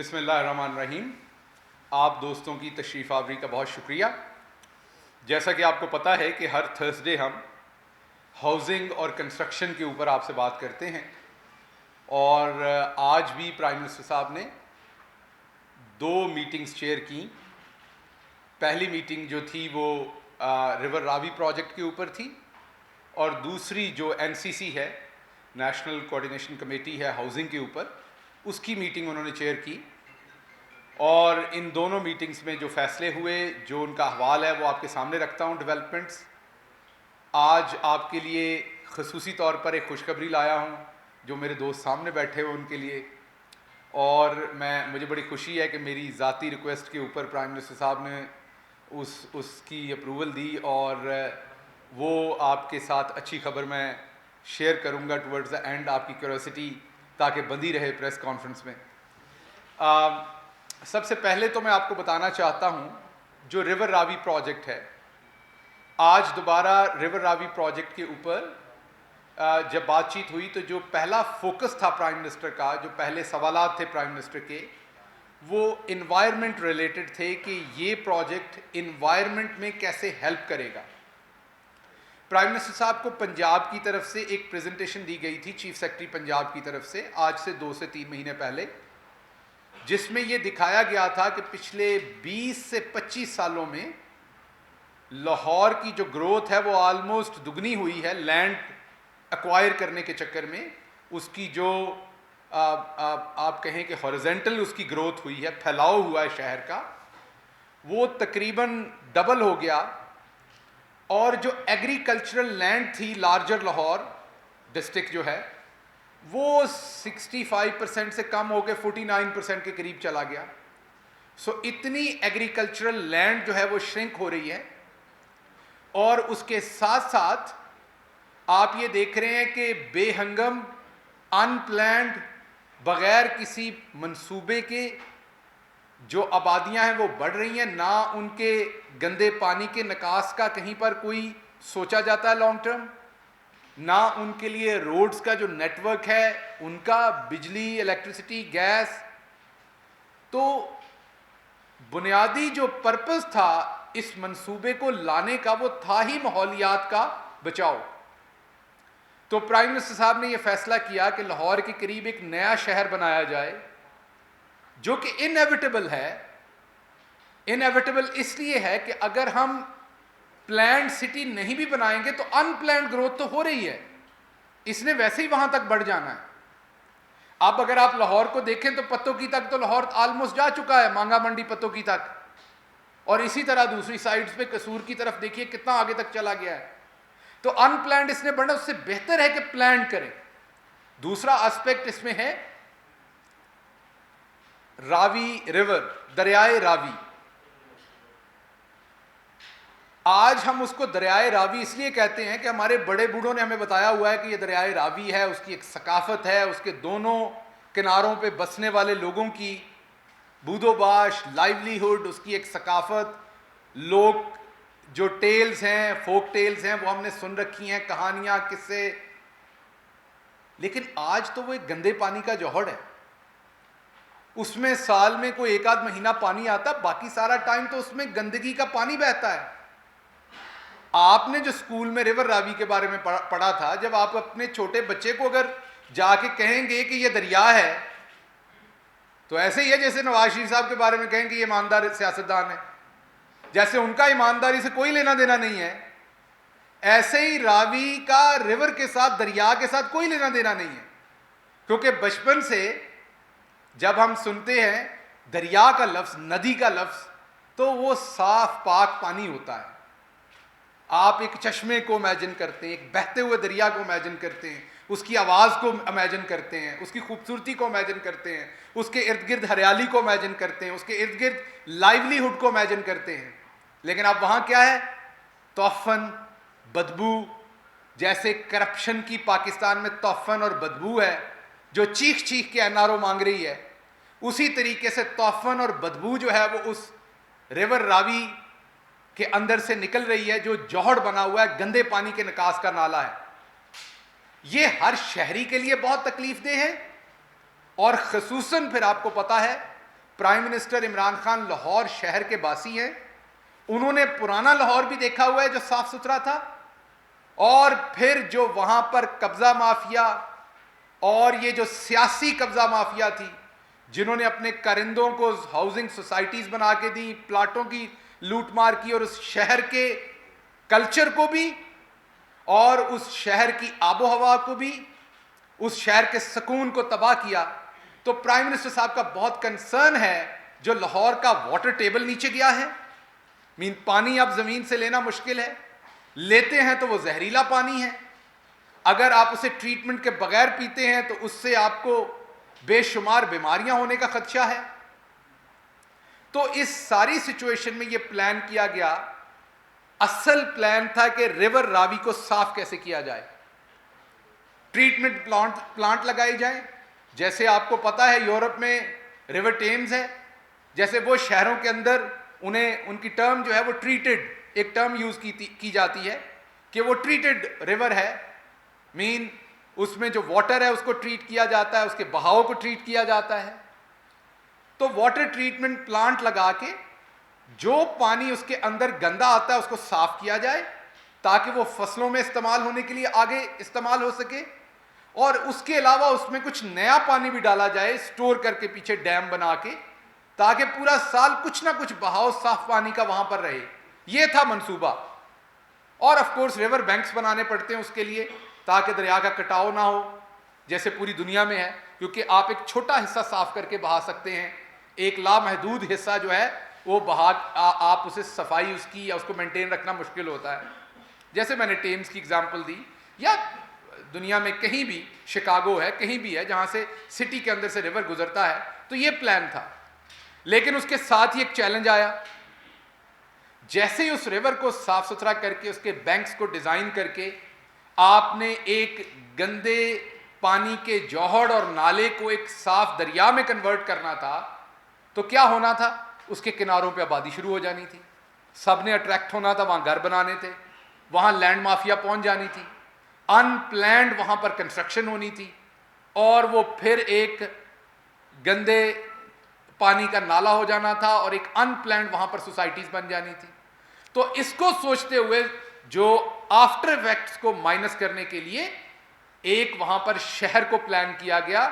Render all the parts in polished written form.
बिस्मिल्लाहिर्रहमानिर्रहीम। आप दोस्तों की तशरीफ़ आवरी का बहुत शुक्रिया। जैसा कि आपको पता है कि हर थर्सडे हम हाउसिंग और कंस्ट्रक्शन के ऊपर आपसे बात करते हैं, और आज भी प्राइम मिनिस्टर साहब ने 2 मीटिंग्स चेयर की। पहली मीटिंग जो थी वो रिवर रावी प्रोजेक्ट के ऊपर थी, और दूसरी जो NCC है, नेशनल कोऑर्डिनेशन कमेटी है हाउसिंग के ऊपर, उसकी मीटिंग उन्होंने चेयर की। और इन दोनों मीटिंग्स में जो फैसले हुए, जो उनका अहवाल है, वो आपके सामने रखता हूँ डेवलपमेंट्स। आज आपके लिए ख़ुसूसी तौर पर एक खुशखबरी लाया हूँ जो मेरे दोस्त सामने बैठे हुए उनके लिए, और मुझे बड़ी खुशी है कि मेरी ज़ाती रिक्वेस्ट के ऊपर प्राइम मिनिस्टर साहब ने उसकी अप्रूवल दी, और वो आपके साथ अच्छी खबर मैं शेयर करूँगा टुवर्ड्स द एंड, आपकी क्यूरियोसिटी ताकि बंधी रहे प्रेस कॉन्फ्रेंस में। सबसे पहले तो मैं आपको बताना चाहता हूँ जो रिवर रावी प्रोजेक्ट है, आज दोबारा रिवर रावी प्रोजेक्ट के ऊपर जब बातचीत हुई तो जो पहला फोकस था प्राइम मिनिस्टर का, जो पहले सवालात थे प्राइम मिनिस्टर के, वो इन्वायरमेंट रिलेटेड थे कि ये प्रोजेक्ट इन्वायरमेंट में कैसे हेल्प करेगा। प्राइम मिनिस्टर साहब को पंजाब की तरफ से एक प्रेजेंटेशन दी गई थी, चीफ सेक्रेटरी पंजाब की तरफ से, आज से 2 से 3 महीने पहले, जिसमें ये दिखाया गया था कि पिछले 20 से 25 सालों में लाहौर की जो ग्रोथ है वो ऑलमोस्ट दुगनी हुई है। लैंड एक्वायर करने के चक्कर में उसकी जो आप कहें कि हॉरिजेंटल उसकी ग्रोथ हुई है, फैलाव हुआ है शहर का, वो तकरीबन डबल हो गया। और जो एग्रीकल्चरल लैंड थी लार्जर लाहौर डिस्ट्रिक्ट जो है, वो 65% से कम होकर 49% के करीब चला गया। सो इतनी एग्रीकल्चरल लैंड जो है वो श्रिंक हो रही है। और उसके साथ साथ आप ये देख रहे हैं कि बेहंगम, अनप्लैन्ड, बगैर किसी मंसूबे के जो आबादियां हैं वो बढ़ रही हैं। ना उनके गंदे पानी के निकास का कहीं पर कोई सोचा जाता है लॉन्ग टर्म, ना उनके लिए रोड्स का जो नेटवर्क है उनका, बिजली, इलेक्ट्रिसिटी, गैस। तो बुनियादी जो पर्पस था इस मंसूबे को लाने का वो था ही माहौलियात का बचाव। तो प्राइम मिनिस्टर साहब ने यह फैसला किया कि लाहौर के करीब एक नया शहर बनाया जाए, जो कि इनएविटेबल है। इनएविटेबल इसलिए है कि अगर हम प्लान्ड सिटी नहीं भी बनाएंगे तो अनप्लान्ड ग्रोथ तो हो रही है, इसने वैसे ही वहां तक बढ़ जाना है। अब अगर आप लाहौर को देखें तो पत्तोकी तक तो लाहौर ऑलमोस्ट जा चुका है, मांगा मंडी पत्तोकी तक, और इसी तरह दूसरी साइड्स पे कसूर की तरफ देखिए कितना आगे तक चला गया है। तो अनप्लान्ड इसने बढ़ना, उससे बेहतर है कि प्लान करें। दूसरा एस्पेक्ट इसमें है रावी रिवर, दरियाए रावी। आज हम उसको दरियाए रावी इसलिए कहते हैं कि हमारे बड़े बूढ़ों ने हमें बताया हुआ है कि ये दरियाए रावी है, उसकी एक सकाफत है, उसके दोनों किनारों पे बसने वाले लोगों की बूदोबाश, लाइवलीहुड, उसकी एक सकाफत, लोग जो टेल्स हैं, फोक टेल्स हैं, वो हमने सुन रखी हैं, कहानियां, किस्से। लेकिन आज तो वो एक गंदे पानी का जौहर है। उसमें साल में कोई 1 आध महीना पानी आता, बाकी सारा टाइम तो उसमें गंदगी का पानी बहता है। आपने जो स्कूल में रिवर रावी के बारे में पढ़ा था, जब आप अपने छोटे बच्चे को अगर जाके कहेंगे कि ये दरिया है, तो ऐसे ही है जैसे नवाज शरीफ साहब के बारे में कहेंगे ये ईमानदार सियासतदान है, जैसे उनका ईमानदारी से कोई लेना देना नहीं है। ऐसे ही रावी का रिवर के साथ, दरिया के साथ कोई लेना देना नहीं है, क्योंकि बचपन से जब हम सुनते हैं दरिया का लफ्ज, नदी का लफ्ज, तो वो साफ पाक पानी होता है। आप एक चश्मे को इमेजिन करते हैं, एक बहते हुए दरिया को इमेजिन करते हैं, उसकी आवाज़ को इमेजिन करते हैं, उसकी खूबसूरती को इमेजिन करते हैं, उसके इर्द गिर्द हरियाली को इमेजिन करते हैं, उसके इर्द गिर्द लाइवलीहुड को इमेजिन करते हैं। लेकिन अब वहाँ क्या है? तौफन, बदबू। जैसे करप्शन की पाकिस्तान में तौफन और बदबू है जो चीख चीख के NRO मांग रही है, उसी तरीके से तौफन और बदबू जो है वो उस रिवर रावी के अंदर से निकल रही है, जो जौहर बना हुआ है, गंदे पानी के निकास का नाला है। ये हर शहरी के लिए बहुत तकलीफ देह है, और खसूसन फिर आपको पता है प्राइम मिनिस्टर इमरान खान लाहौर शहर के बासी हैं, उन्होंने पुराना लाहौर भी देखा हुआ है जो साफ सुथरा था, और फिर जो वहां पर कब्जा माफिया और ये जो सियासी कब्जा माफिया थी, जिन्होंने अपने कारिंदों को हाउसिंग सोसाइटीज बना के दी, प्लाटों की लूट मार की, और उस शहर के कल्चर को भी और उस शहर की आबो हवा को भी, उस शहर के सुकून को तबाह किया। तो प्राइम मिनिस्टर साहब का बहुत कंसर्न है जो लाहौर का वाटर टेबल नीचे गया है। पानी अब जमीन से लेना मुश्किल है, लेते हैं तो वो जहरीला पानी है, अगर आप उसे ट्रीटमेंट के बगैर पीते हैं तो उससे आपको बेशुमार बीमारियां होने का खदशा है। तो इस सारी सिचुएशन में ये प्लान किया गया, असल प्लान था कि रिवर रावी को साफ कैसे किया जाए, ट्रीटमेंट प्लांट लगाए जाए। जैसे आपको पता है यूरोप में रिवर टेम्स है, जैसे वो शहरों के अंदर उन्हें उनकी टर्म जो है वो ट्रीटेड, एक टर्म यूज की जाती है कि वो ट्रीटेड रिवर है, मीन उसमें जो वाटर है उसको ट्रीट किया जाता है, उसके बहाव को ट्रीट किया जाता है। तो वाटर ट्रीटमेंट प्लांट लगा के जो पानी उसके अंदर गंदा आता है उसको साफ किया जाए ताकि वो फसलों में इस्तेमाल होने के लिए आगे इस्तेमाल हो सके, और उसके अलावा उसमें कुछ नया पानी भी डाला जाए स्टोर करके पीछे डैम बना के, ताकि पूरा साल कुछ ना कुछ बहाव साफ पानी का वहां पर रहे। ये था मंसूबा। और ऑफ कोर्स रिवर बैंक्स बनाने पड़ते हैं उसके लिए ताकि दरिया का कटाव ना हो, जैसे पूरी दुनिया में है, क्योंकि आप एक छोटा हिस्सा साफ करके बहा सकते हैं, एक लामहदूद हिस्सा जो है वो बहा आप उसे सफाई उसकी या उसको मेंटेन रखना मुश्किल होता है। जैसे मैंने टेम्स की एग्जांपल दी, या दुनिया में कहीं भी, शिकागो है, कहीं भी है जहां से सिटी के अंदर से रिवर गुजरता है। तो ये प्लान था, लेकिन उसके साथ ही एक चैलेंज आया। जैसे ही उस रिवर को साफ सुथरा करके उसके बैंक्स को डिजाइन करके आपने एक गंदे पानी के जौहड़ और नाले को एक साफ दरिया में कन्वर्ट करना था, तो क्या होना था, उसके किनारों पे आबादी शुरू हो जानी थी, सब ने अट्रैक्ट होना था, वहां घर बनाने थे, वहां लैंड माफिया पहुंच जानी थी, अनप्लैंड वहां पर कंस्ट्रक्शन होनी थी, और वो फिर एक गंदे पानी का नाला हो जाना था और एक अनप्लैंड वहां पर सोसाइटीज बन जानी थी। तो इसको सोचते हुए जो आफ्टर इफेक्ट्स को माइनस करने के लिए एक वहां पर शहर को प्लान किया गया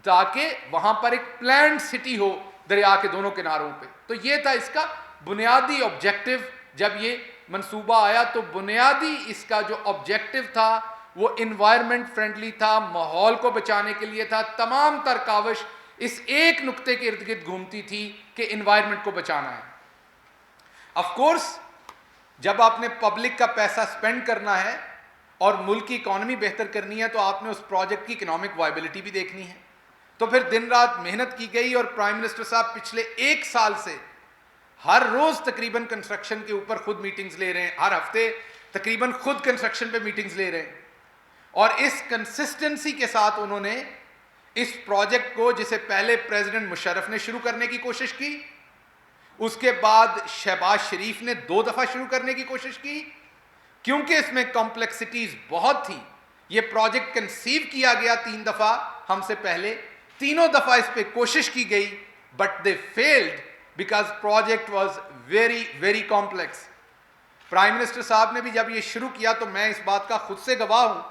ताकि वहां पर एक प्लान्ड सिटी हो दरिया के दोनों किनारों पे। तो ये था इसका बुनियादी ऑब्जेक्टिव। जब ये मंसूबा आया तो बुनियादी इसका जो ऑब्जेक्टिव था वो इन्वायरमेंट फ्रेंडली था, माहौल को बचाने के लिए था। तमाम तरकावश इस एक नुक्ते के इर्द गिर्द घूमती थी कि इन्वायरमेंट को बचाना है। ऑफ कोर्स जब आपने पब्लिक का पैसा स्पेंड करना है और मुल्क की इकॉनमी बेहतर करनी है तो आपने उस प्रोजेक्ट की इकोनॉमिक वायबिलिटी भी देखनी है। तो फिर दिन रात मेहनत की गई और प्राइम मिनिस्टर साहब पिछले एक साल से हर रोज तकरीबन कंस्ट्रक्शन के ऊपर खुद मीटिंग्स ले रहे हैं, हर हफ्ते तकरीबन खुद कंस्ट्रक्शन पे मीटिंग्स ले रहे हैं, और इस कंसिस्टेंसी के साथ उन्होंने इस प्रोजेक्ट को, जिसे पहले प्रेसिडेंट मुशर्रफ ने शुरू करने की कोशिश की, उसके बाद शहबाज शरीफ ने 2 दफा शुरू करने की कोशिश की, क्योंकि इसमें कॉम्प्लेक्सिटीज बहुत थी। ये प्रोजेक्ट कंसीव किया गया 3 दफा हमसे पहले, तीनों दफा इस पे कोशिश की गई, but they failed because project was very very complex. Prime minister साहब ने भी जब ये शुरू किया तो मैं इस बात का खुद से गवाह हूं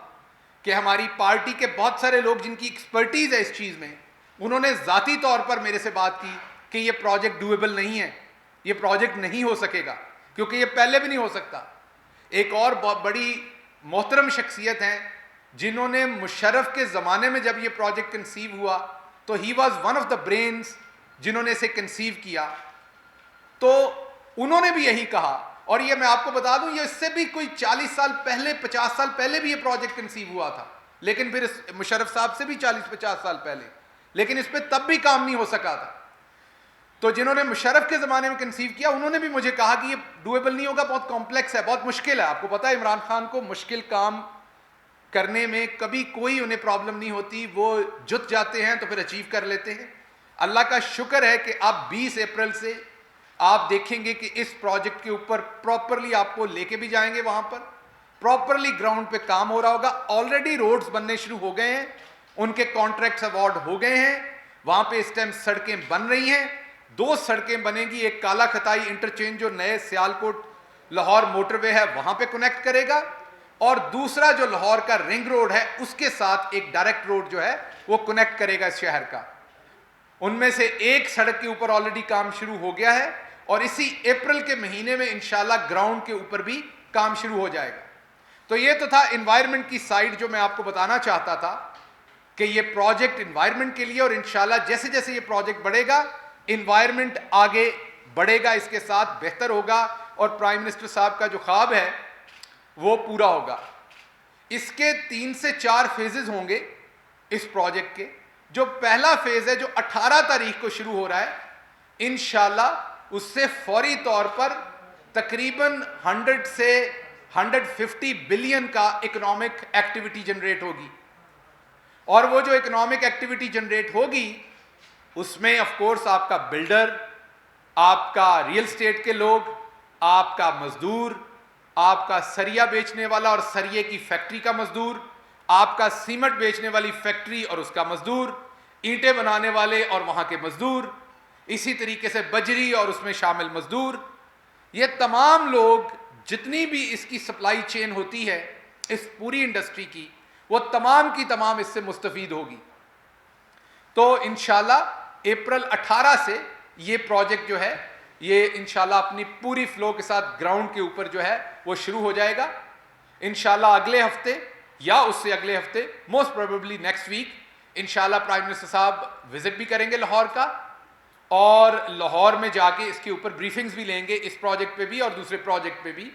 कि हमारी पार्टी के बहुत सारे लोग जिनकी एक्सपर्टीज है इस चीज में, उन्होंने जाती तौर पर मेरे से बात की कि ये प्रोजेक्ट डूएबल नहीं है, ये प्रोजेक्ट नहीं हो सकेगा, क्योंकि ये पहले भी नहीं हो सकता। एक और बहुत बड़ी मोहतरम शख्सियत हैं जिन्होंने मुशर्रफ के ज़माने में जब ये प्रोजेक्ट कंसीव हुआ तो he was one of the brains जिन्होंने इसे कंसीव किया, तो उन्होंने भी यही कहा। और ये मैं आपको बता दूं, ये इससे भी कोई 40 साल पहले, 50 साल पहले भी ये प्रोजेक्ट कंसीव हुआ था, लेकिन फिर मुशर्रफ साहब से भी 40-50 साल पहले, लेकिन इस पर तब भी काम नहीं हो सका था। तो जिन्होंने मुशर्रफ के ज़माने में कंसीव किया उन्होंने भी मुझे कहा कि ये डूएबल नहीं होगा, बहुत कॉम्प्लेक्स है, बहुत मुश्किल है। आपको पता है इमरान खान को मुश्किल काम करने में कभी कोई उन्हें प्रॉब्लम नहीं होती, वो जुट जाते हैं तो फिर अचीव कर लेते हैं। अल्लाह का शुक्र है कि अब 20 अप्रैल से आप देखेंगे कि इस प्रोजेक्ट के ऊपर प्रॉपरली आपको लेके भी जाएंगे, वहां पर प्रॉपरली ग्राउंड पे काम हो रहा होगा। ऑलरेडी रोड्स बनने शुरू हो गए हैं, उनके कॉन्ट्रैक्ट्स अवार्ड हो गए हैं, वहां पे इस टाइम सड़कें बन रही हैं, 2 सड़कें बनेंगी, एक काला खताई इंटरचेंज जो नए सियालकोट लाहौर मोटरवे है वहां पे कनेक्ट करेगा, और दूसरा जो लाहौर का रिंग रोड है उसके साथ एक डायरेक्ट रोड जो है वो कनेक्ट करेगा इस शहर का। उनमें से एक सड़क के ऊपर ऑलरेडी काम शुरू हो गया है और इसी अप्रैल के महीने में इंशाल्लाह ग्राउंड के ऊपर भी काम शुरू हो जाएगा। तो ये तो था एनवायरनमेंट की साइड जो मैं आपको बताना चाहता था कि ये प्रोजेक्ट एनवायरनमेंट के लिए, और इंशाल्लाह जैसे जैसे ये प्रोजेक्ट बढ़ेगा एनवायरनमेंट आगे बढ़ेगा, इसके साथ बेहतर होगा और प्राइम मिनिस्टर साहब का जो ख्वाब है वो पूरा होगा। इसके 3 से 4 फेजेस होंगे इस प्रोजेक्ट के। जो पहला फेज है जो 18 तारीख को शुरू हो रहा है, इंशाल्लाह उससे फौरी तौर पर तकरीबन 100 से 150 बिलियन का इकोनॉमिक एक्टिविटी जनरेट होगी। और वो जो इकोनॉमिक एक्टिविटी जनरेट होगी उसमें ऑफ कोर्स आपका बिल्डर, आपका रियल एस्टेट के लोग, आपका मजदूर, आपका सरिया बेचने वाला और सरिये की फैक्ट्री का मजदूर, आपका सीमेंट बेचने वाली फैक्ट्री और उसका मजदूर, ईंटें बनाने वाले और वहां के मजदूर, इसी तरीके से बजरी और उसमें शामिल मजदूर, ये तमाम लोग, जितनी भी इसकी सप्लाई चेन होती है इस पूरी इंडस्ट्री की, वो तमाम की तमाम इससे मुस्तफीद होगी। तो इंशाल्लाह अप्रैल 18 से ये प्रोजेक्ट जो है ये इंशाल्लाह अपनी पूरी फ्लो के साथ ग्राउंड के ऊपर जो है वो शुरू हो जाएगा। इंशाल्लाह अगले हफ्ते या उससे अगले हफ्ते, मोस्ट प्रोबेबली नेक्स्ट वीक, इंशाल्लाह प्राइम मिनिस्टर साहब विजिट भी करेंगे लाहौर का, और लाहौर में जाके इसके ऊपर ब्रीफिंग्स भी लेंगे, इस प्रोजेक्ट पे भी और दूसरे प्रोजेक्ट पे भी।